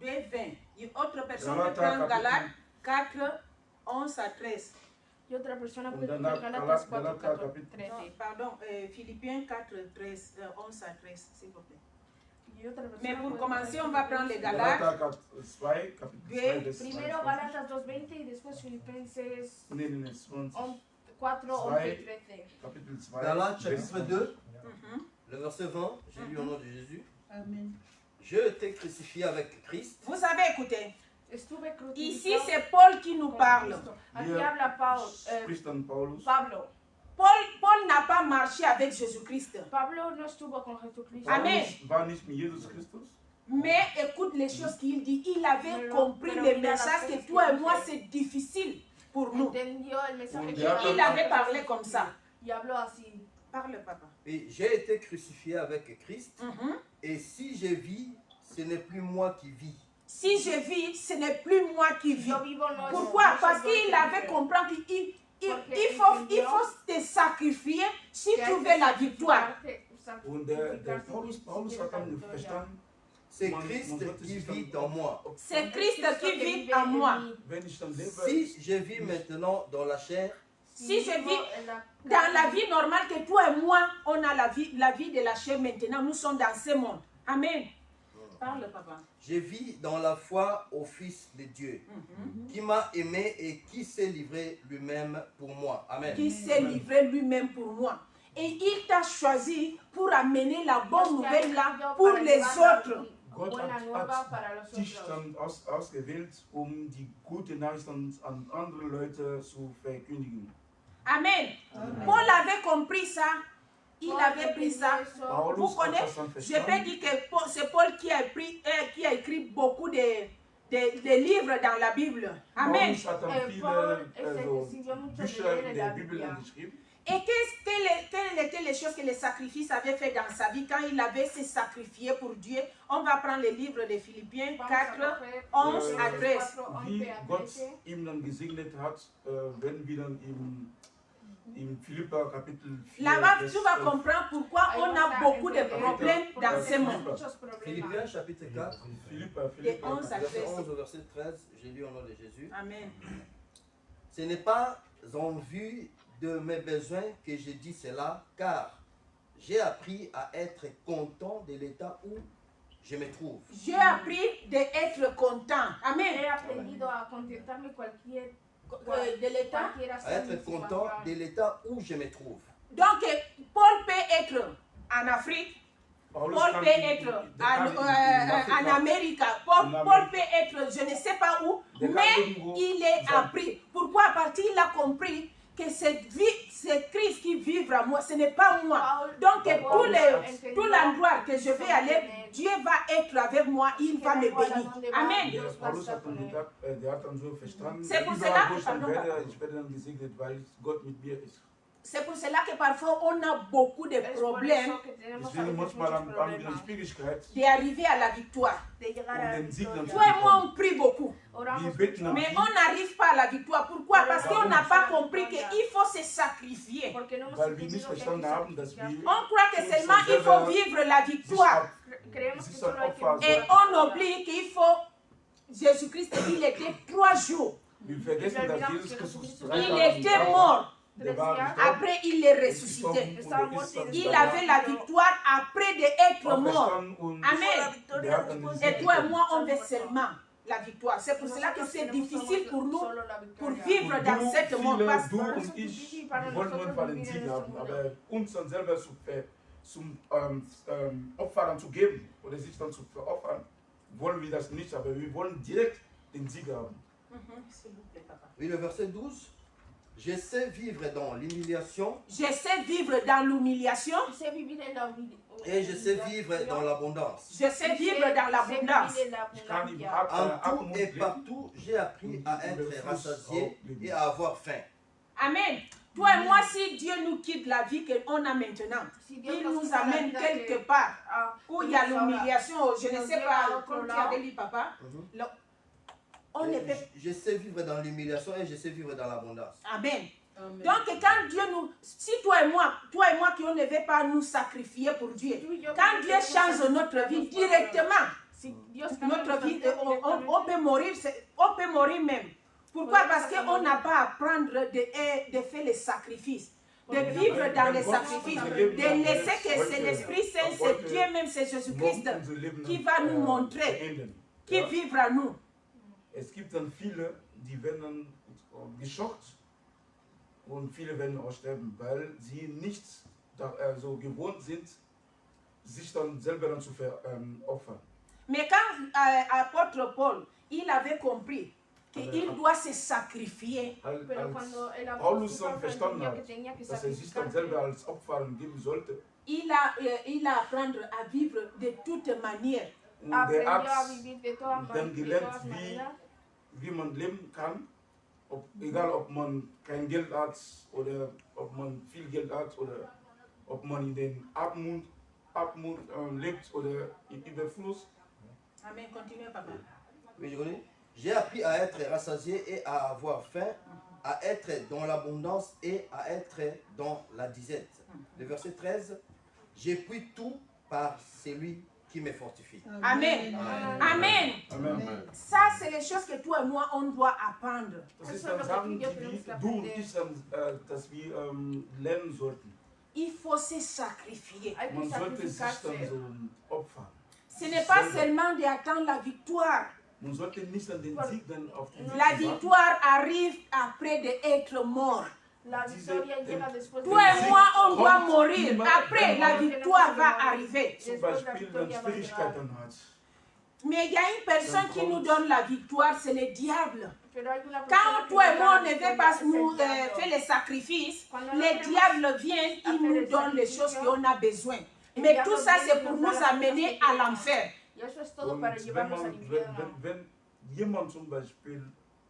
2:20. Une autre personne peut Galates, prendre Galates 4, 11 à 13. Y otra persona Und puede dann poner Galatas 4, Galatas 14, Kapitel 13. Non, pardon, Philippiens 4, 13, 11 à 13, s'il vous plaît. Y otra persona Mais pour puede commencer, poner on va prendre les Galates. Galata 2, Kapitel 2, Vers Primero 22. Galatas 2:20 y después Filipenses Nee, 20. 4, 11 y 13. Kapitel 2. Galates Vers chapitre 2, Mhm. le verset 20, j'ai lu au nom de Jésus. Amen. Je t'ai crucifié avec Christ. Vous avez écouté. Estuve Ici, crucificado c'est Paul qui nous con parle. Cristo. Aquí Hier habla spricht dann Paulus. Pablo. Paul n'a pas marché avec Jésus-Christ. Pablo no estuvo con Jesucristo. Amen. Paulus war nicht mit Jesus Christus. Mais écoute les choses qu'il dit. Il avait Pero- compris pero le mira las message cosas que toi et que moi, dice. c'est difficile pour nous. Entendió el mensaje que Ya, Il avait parlé comme ça. y habló así. Parle, papa. Et j'ai été crucifié avec Christ. Mhm. Et si je vis, ce n'est plus moi qui vis. Si je vis, ce n'est plus moi qui vis. Yo vivo no es- Pourquoi? no Parce soy yo qu'il que avait vive. compris qu'il Porque il faut entendió te sacrifier si Que hay tu que veux la victoire. sacrificarte, Und der sacrificarse Paulus si hat quieres la dann victoria. verstanden, C'est Man- Christ man sollte qui sich vit dann- en moi. C'est Christ qui vit en en moi. mí. wenn ich dann lebe, Si je vis maintenant dans la chair, Si je vivo vis en la dans la carne, vie normale que toi et moi, on a la vie de la chair maintenant, nous sommes dans ce monde. Amen. Parle, papa. je vis dans la foi au Fils de Dieu, Mhm. qui m'a aimé et qui s'est livré lui-même pour moi. Amen. Qui s'est livré lui-même pour moi. Et il t'a choisi pour amener la bonne nouvelle là pour les autres. Gott buena nueva hat para los dich otros. dann ausgewählt, um die gute Nachricht an andere Leute zu verkündigen. Amen. Paul avait compris ça. Il Paul avait pris ça. entendió eso. Vous Paulus hat connaissez, das dann je peux verstanden. dire que c'est Paul qui a écrit beaucoup de livres dans la Bible. Amen. Paulus hat dann Paul viele es el que also, escribió muchos Bücher de der la Bibel Biblia. geschrieben. Et quelles étaient les choses que les sacrifices avaient fait dans sa vie quand il avait se sacrifié pour Dieu? On va prendre le livre de Philippiens Vamos a 4, coger 11 à 13. 4, Wie 11 a Gott 13. ihm dann gesegnet hat, wenn wir dann im Philippa Kapitel 4, Là-bas, Vers tu vas 11. comprendre pourquoi Ahí on vas a a beaucoup de entender problèmes por dans qué ce tenemos monde. muchos problemas. Philippiens chapitre 4, Philippa, De 11 à verset 13. 11 au verset 13, j'ai lu au nom de Jésus. Amen. Ce n'est pas en vue de mes besoins que je dis cela, car j'ai appris à être content de l'état où je me trouve. J'ai appris d'être content. Amen. He aprendido a contentarme De l'état. cualquiera À sea mi être content de situación. l'état où je me trouve. Donc, Paul peut être en Afrique. Paulus Paul kann peut être en Amérique. Paul peut être, je ne sais pas où, mais il est appris. Pourquoi? Parce qu'il a compris que cette vie, c'est Christ qui vit en moi, ce n'est pas moi. Donc, tout l'endroit que je vais aller, Dieu va être avec moi, il va me bénir. Amen. Der Paulus hat dann gesagt, der hat dann so verstanden, C'est pour überall, cela wo que- ich dann pardon, werde, ich werde dann gesegnet, weil Gott mit mir ist. C'est pour cela que parfois on a beaucoup de Es por problèmes eso que tenemos a Deswegen veces manchmal muchos haben wir problemas Schwierigkeit, d'arriver à la victoire. de llegar a la den Sieg dann victoria. zu Toi et moi, bekommen. on prie beaucoup. Oramos Wir beten mucho, am Mais Sieg, on n'arrive pas à la victoire. Pourquoi? Parce qu'on n'a pas compris qu'il faut se sacrifier. porque no hemos weil wir nicht entendido que hay que verstanden haben, dass wir sacrificar. On croit que seulement il faut vivre la sich victoire. ab- Creemos que sich solo hay Opfer que Et sollten. on oublie qu'il faut... Jésus-Christ, il était 3 jours. Wir vergessen, dass Jesus Christus 3 Il Tage était mort. der war gestorben, Après, il est ist gestorben ressuscité. und er ist dann Il wieder avait la victoire après d'être mort. auferstanden und Amen. der hat dann den Et Sieg toi et bekommen. moi, on veut seulement la victoire. C'est pour cela que c'est difficile pour nous pour victoria. vivre dans cette monde. Parce Du que und ich wollen irgendwann den Sieg haben, aber uns dann selber zum Opfern zu geben oder sich dann zu veropfern, wollen wir das nicht, aber wir wollen direkt den Sieg haben. S'il vous plaît, papa. Oui, le verset 12. Je sais vivre dans l'humiliation Je sais vivre dans l'humiliation. Je sais vivir en la vie. et je sais vivre dans l'abondance. Je sais vivre dans l'abondance. Ich kann im En tout et Armut partout, j'ai appris à être rassasié et à avoir faim. Amen. Toi et moi, si Dieu nous quitte la vie qu'on a maintenant, il nous amène quelque part où il y a l'humiliation, je ne sais pas, comme tu avais dit, papa, on ne peut. Je sais vivre dans l'humiliation et je sais vivre dans l'abondance. Amen. Donc, quand Dieu nous, si toi et moi qui on ne veut pas nous sacrifier pour Dieu, quand Dieu change notre vie directement, notre vie, on peut mourir même. Pourquoi? Parce qu'on n'a pas à apprendre de faire les sacrifices, de vivre dans les sacrifices, de laisser que c'est l'Esprit Saint, c'est Dieu même, c'est Jésus-Christ qui va nous montrer, qui vivre à nous. Es gibt dann viele, die werden dann geschockt und viele werden auch sterben, weil sie nicht so gewohnt sind, sich dann selber dann zu veropfern. Mais quand apôtre Paul, il avait compris qu'il doit se sacrifier. Als Paulus dann verstanden hat, dass sich dann selber als Opfer geben sollte, Il a apprendre à vivre de toute manière. und der hat dann gelernt, wie man leben kann, egal ob man kein Geld hat oder ob man viel Geld hat oder ob man in den Armut lebt oder im Überfluss. Amen. Continuez, papa. Oui, je connais. J'ai appris à être rassasié et à avoir faim, à être dans l'abondance et à être dans la disette. Le verset 13. J'ai pris tout par celui qui me fortifie. Amen. Amen. Amen. Ça, c'est les choses que toi et moi, on doit apprendre. Das ist dann Sachen, die du und ich dass wir lernen sollten. Il faut se sacrifier. Man sollte sich dann so opfern. Ce n'est pas seulement d'attendre la victoire. Man sollte nicht an den Sieg dann auf den Sieg La warten. victoire arrive après d'être mort. La victoria llega después de Toi et moi, on doit mourir. Après, la victoire va arriver. Zum Beispiel, wenn Schwierigkeiten hat. Mais il y a une personne qui nous donne la victoire, c'est le diable. Quand toi et moi, on ne veut pas nous faire les sacrifices, le diable vient, il nous donne les choses qu'on a besoin. Mais tout ça, c'est pour nous amener à l'enfer. Und wenn jemand zum Beispiel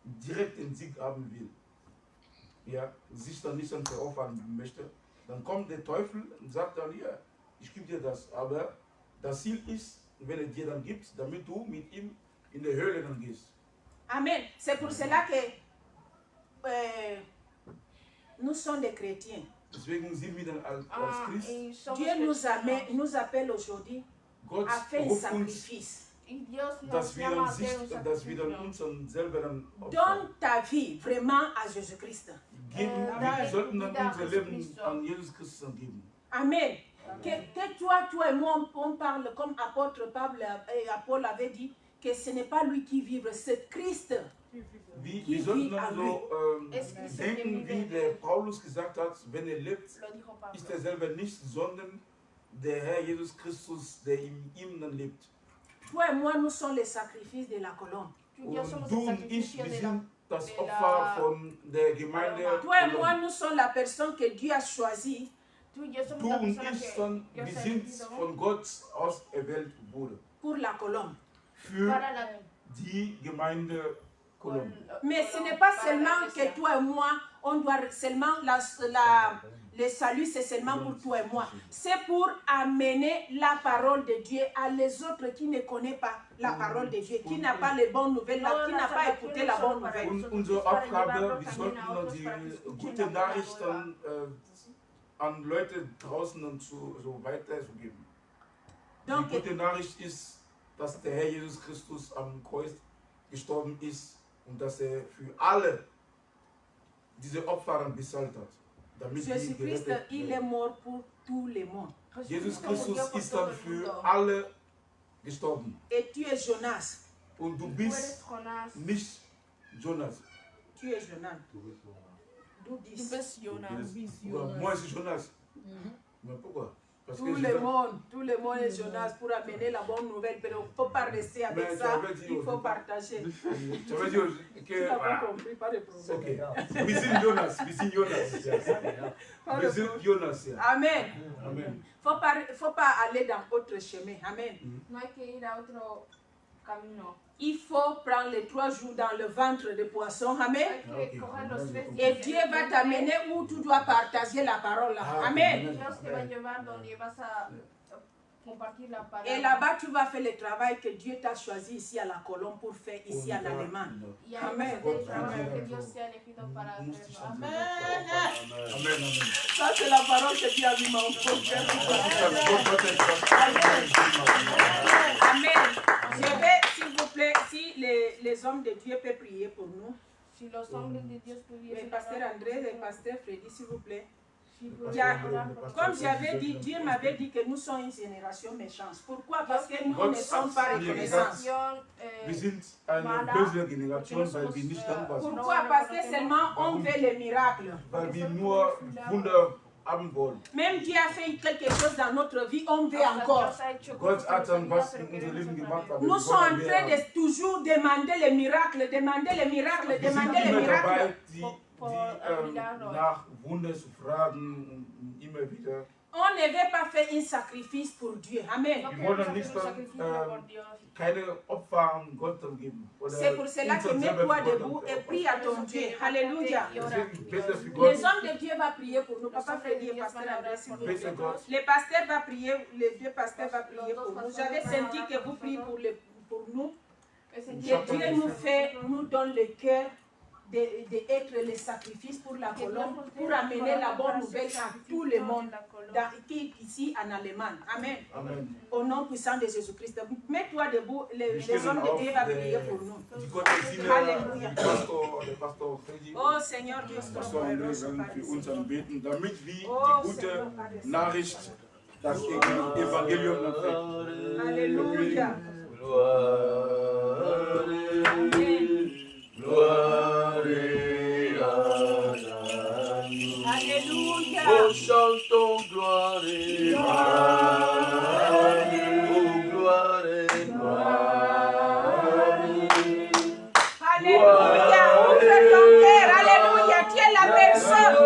direkt den Sieg haben will, ja, sich dann nicht dann veropfern möchte, dann kommt der Teufel und sagt dann, ja, ich gebe dir das, aber das Ziel ist, wenn er dir dann gibt, damit du mit ihm in der Höhle dann gehst. Amen. C'est pour cela que nous sommes des chrétiens. Deswegen sind wir dann als Christ. Dieu nous appelle aujourd'hui Gott à faire le ruft uns, sacrifice. dass wir dann uns dann selber dann Donne ta vie vraiment à Jésus-Christ. wir sollten dann unser Leben an Jesus Christus dann geben. Amen. Que toi et moi, on parle comme apôtre Paul avait dit, que ce n'est pas lui qui vit, c'est Christ. Wir sollten dann so denken, wie der Paulus gesagt hat, wenn er lebt, ist er selber nicht, sondern der Herr Jesus Christus, der in ihm dann lebt. Toi et moi, nous sommes les sacrifices de la colombe. Und du und ich, wir sind das Opfer von der Gemeinde. Toi et moi, nous sommes la personne que Dieu a choisie. Du und ich, wir sind von Gott auserwählt wurde. Pour la colombe. Für die Gemeinde Colombe. Mais ce n'est pas seulement que toi et moi, on doit seulement le salut, c'est seulement pour toi et moi. C'est pour amener la parole de Dieu à les autres qui ne connaissent pas la parole de Dieu, qui n'ont pas les bonnes nouvelles, qui n'ont pas écouté la bonne nouvelle. Und unsere Aufgabe, wir sollten die gute Nachrichten an Leute draußen und so weiterzugeben. Die gute Nachricht ist, dass der Herr Jesus Christus am Kreuz gestorben ist und dass er für alle diese Opfer bezahlt hat. Jésus-Christ, il est mort pour tout le monde. Jesus Christus ist dann für alle gestorben. Et tu es Jonas. Und du Tú bist eres Jonás. nicht Jonas. Tu es Jonas. D'où Du 10. bist Jonas. Moi, c'est Jonas. Mais pourquoi? Parce Tout le monde est Jonas pour amener la bonne nouvelle, mais on ne peut pas rester avec Mais ça. tu avais dit Il faut aussi. partager. Tu veux dire Tu que. n'as pas compris, pas de problème. Ok. Wir sind Jonas. Wir sind Jonas. Pas de Wir sind problème. Jonas. Ja. Amen. Amen. Faut pas aller dans autre chemin. Amen. No hay que ir a otro camino. Il faut prendre les 3 jours dans le ventre de poisson. Amen. Hay que coger los 3 Et Dieu va t'amener où tu dois partager la parole. Là. Amen. Dios te va a llevar donde vas a compartir la palabra. Et là-bas, tu vas faire le travail que Dieu t'a choisi ici à la Colombe pour faire ici en Allemagne. Y ahí vas a Amen. hacer el trabajo que Dios te ha elegido para hacerlo. Amen. Amen. Amen. Ça, c'est la parole que Dieu a mis dans mon cœur. Amen. Je vais, s'il vous plaît, si les hommes de Dieu peuvent prier pour nous. Si los hombres de Dios Le pudiesen pasteur orar por André et le nosotros, pasteur Freddy, s'il vous plaît. si Il pudiesen y a- orar por Comme nosotros. j'avais dit, Dieu m'avait dit que nous sommes une génération méchante. Pourquoi? Parce que nous ne sommes pas reconnaissants. Wir sind eine böse Generation, weil wir nicht dankbar sind. Pourquoi? Parce que seulement on veut les miracles. Weil wir nur Wunder haben wollen. Même Dieu a fait quelque chose dans notre vie, on veut Hasta encore. Dios ha hecho Gott cosas hat dann en was nuestra in vida, pero unser Leben queremos gemacht, otra aber vez. Nous wir sommes en wollen train mehr. de toujours demander les miracles, demander les miracles, Wir sind demander les immer miracles. dabei, die nach Wunder zu fragen, immer wieder. On ne veut pas faire un sacrifice pour Dieu. Amen. No Wir queremos wollen hacer nicht un dann, sacrificio por Dios. keine Opfer an Gott geben. Oder C'est pour cela que uns selber mets-toi für Gott debout et opfern. prie à ton Dieu. Alléluia. Deswegen bete für Gott. Les hommes de Dieu vont prier pour nous. Papa Freddy et pasteur André, s'il vous plaît. Bete Gott. Les pasteurs vont prier, les deux pasteurs vont prier pour nous. J'avais senti que vous priez pour nous. He Que sentido que Dieu nous donne le cœur d'être le sacrifice pour la colombe, pour amener la bonne nouvelle à tout le monde qui est ici en Allemagne. Amen. Amen. Au nom puissant de Jésus-Christ. Mets-toi debout, les hommes de Dieu vont prier pour nous. Die Gottesdienste, Alléluia. der Pastor Freddy Oh Seigneur Dieu, Pastor André werden für uns anbeten, damit wir Oh, die gute Seigneur, Padre Saint. Nachricht, das Evangelium empfangen. Alléluia. Alléluia. Oh, chantons gloire et gloire. Oh, gloire et gloire. Alléluia. Ouvre ton cœur. Alléluia. Tu es la personne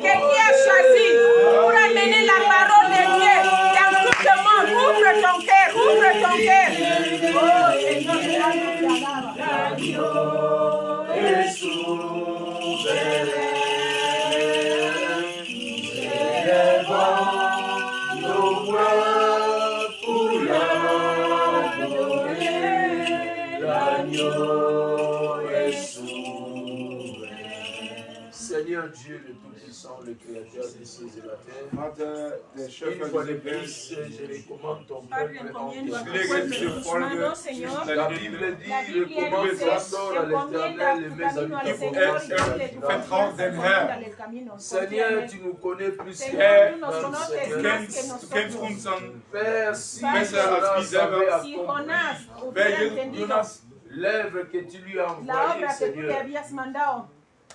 que Dieu a choisie pour amener la parole de Dieu dans tout le monde. Ouvre ton cœur. Ouvre ton cœur. Oh Seigneur, je t'adore. Et souverain, élevant nos voix pour l'adorer. L'agneau est souverain. Seigneur Dieu le Tout-Puissant, le Créateur des cieux et la terre, Vater, der une Schöpfer fois de dieser Welt, plus, je recommande ton Padre, peuple en encomiendo a tes tu ich lege pueblo diese en tus Folge manos, zwischen Señor. La deine Bible Hände. dit, La Biblia recommande dice, ton à encomienda l'Éternel et tu mets à camino al lui Señor y confiance. dile tu Vertrauen confianza, dem Herrn. encomiéndale el camino. Seigneur, Confíame. tu nous connais plus que Seigneur, tu nos nous, conoces Seigneur. más que Du kennst nosotros. uns an Père, si Besser Jonas als wir selber. avait Si accompli Jonás wer hubiera entendido Jonas l'œuvre que tu lui as la envoyée, obra que tú le Seigneur, habías mandado,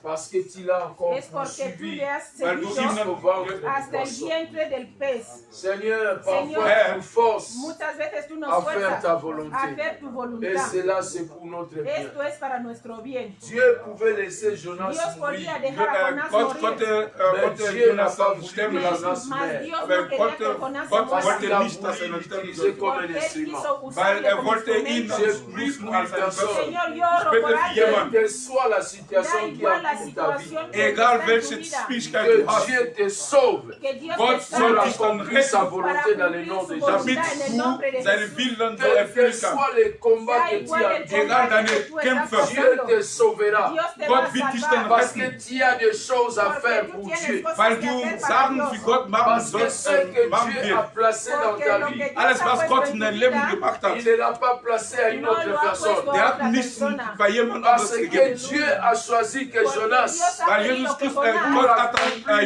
parce que tu l'as encore es porque tú poursuivi le has weil du seguido ihn jusqu'au ventre du hasta el poisson. vientre del pez. Seigneur, Señor, parfois tu nous forces Muchas veces tú nos à faire ta fuerzas volonté. a hacer tu Et voluntad. cela, c'est pour notre bien. Esto es para nuestro bien. Dieu pouvait laisser Jonas Dios mourir, podía dejar a Jonás Gott morir. konnte mais Dieu n'a Jonas pas voulu sterben que lassen. Jonas Mas meure. Dios Aber no quería Gott, que Jonás se Gott muera. Parce qu'il wollte a nicht, dass er voulu noch sterben l'utiliser sollte. comme un Porque él instrument. quiso Weil usarle como wollte ihn instrumento. J'ai nutzen pris pour als une ein personne. Vessel. Señor, yo oro bitte por für alguien. jemanden. Quelle soit la Da situation qui igual la a pour ta vie, situación que Egal está en tu welche vida. Schwierigkeit du que hast, Dieu te sauve Que Dios Gott te pour soll salve dich dann accomplir sa retten, volonté dans le nom de Para Jésus. damit en el nombre de du seine Jesús. Willen so Quels que erfüllen kannst. soient les combats Da que tu igual as, el Dieu Egal deine combate que tú estás Kämpfe. te pasando, sauvera. Dios te Gott va a wird dich salvar. dann Parce que retten, tu as des choses à Porque faire tú pour tienes Dieu. cosas weil que du hacer para Sachen Dios. für Gott machen Parce que sollst, ce que machen Dieu a wird. placé dans Porque ta lo que vie, Dios Alles, ha was puesto Gott en in tu dein Leben vida, gemacht il hat, ne l'a pas placé à une No autre lo ha personne. puesto der a hat otra nicht persona. bei jemand Parce anderes que gegeben. Dieu a choisi que Porque Jonas. Weil Jesus Christus Gott hat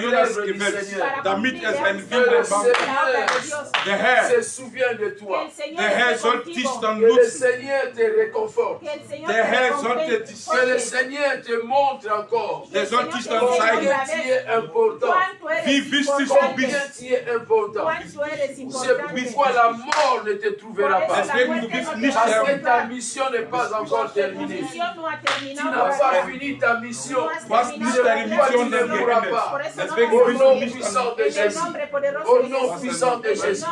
Jonas gewählt, damit es ein Que le Willen macht. Seigneur Der Herr, se souvient de toi. der Herr soll dich dann Que le nutzen. Seigneur te réconforte. Der Herr sollte dich, Que le Seigneur te montre encore der soll dich dann combien zeigen, tu es important. wie wichtig du Combien bist. tu es important. C'est pourquoi la mort ne te trouvera pas. Deswegen du bist nicht Parce que sterben. ta mission n'est pas encore terminée. Tu n'as pas fini ta mission. Du hast nicht deine Mission Tu ne dann mourras geendet. pas. Deswegen Au bist du nom nicht puissant an. de Jésus. Au nom puissant de Jésus.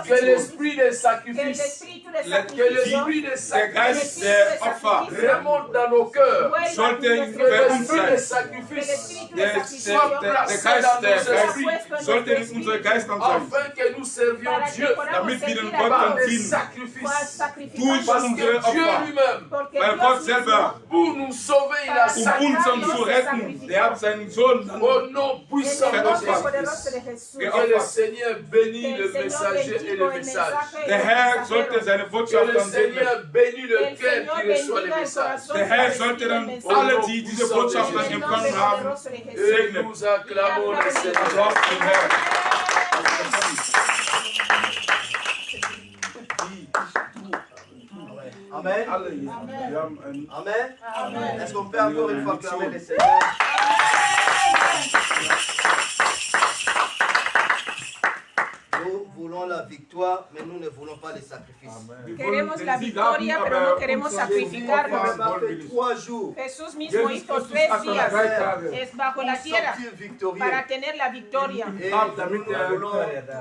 Que l'esprit de sacrifice, que l'esprit de Der sacrifice Geist der Opfer remonte dans nos cœurs. sollte Que bei uns l'esprit de sein. sacrifice Der Geist sollte in unserem Geist dann sein, afin que nous servions Dieu damit wir den par Gott des dienen. sacrifices. Durch Parce unsere que Dieu Opfer. lui-même, Weil Gott selber, pour nous sauver, il a uns zu retten, der hat seinen Sohn dann au nom puissant de geopfert. Jésus. Que le Seigneur bénisse le messager et le message. Der Herr sollte seine Que Botschaft le dann segnen. Seigneur bénisse le cœur qui reçoit le message. Der Herr sollte dann alle, die diese Botschaft dann empfangen haben, Et segnen. nous acclamons le Seigneur. Applaus dem Herrn. Amen. Wir haben ein Amen. Est-ce qu'on peut encore une fois acclamer le Seigneur? Nous voulons la victoire, mais nous ne voulons pas les sacrifices. Queremos la victoria, pero no queremos On sacrificarnos. a fait 3 jours Jesús mismo hizo 3 días es bajo la pour tierra sortir victorieux. para tener la victoria. Et nous voulons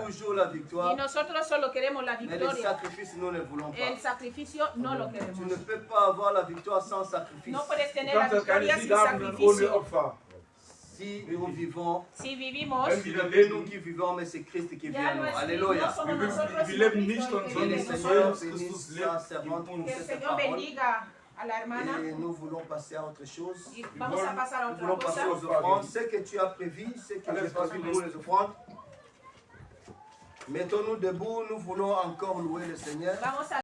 toujours la Y victoire, nosotros solo queremos la mais les victoria. sacrifices, nous ne voulons El pas. sacrificio no lo Tu queremos. ne peux pas avoir la victoire sans sacrifice. No puedes tener Du la kannst keine victoria sin Sieg haben ohne sacrificio. Opfer. Si nous vivons, Si vivimos, Wenn ce wir n'est nous leben, qui vivons, mais c'est Christ qui vit ya en nous. no es Alléluia. no somos nosotros, wir sino leben nicht Cristo von que Que vive le en Seigneur nosotros. bénisse lebt sa servante pour Que el cette Señor parole. bendiga a la hermana. Et nous voulons passer à autre chose. Y vamos a pasar a Nous otra voulons passer cosa. aux offrandes. Ce que tu as prévu, ce que j'ai prévu pour les offrandes. Mettons-nous debout, nous voulons encore louer le Seigneur. Vamos a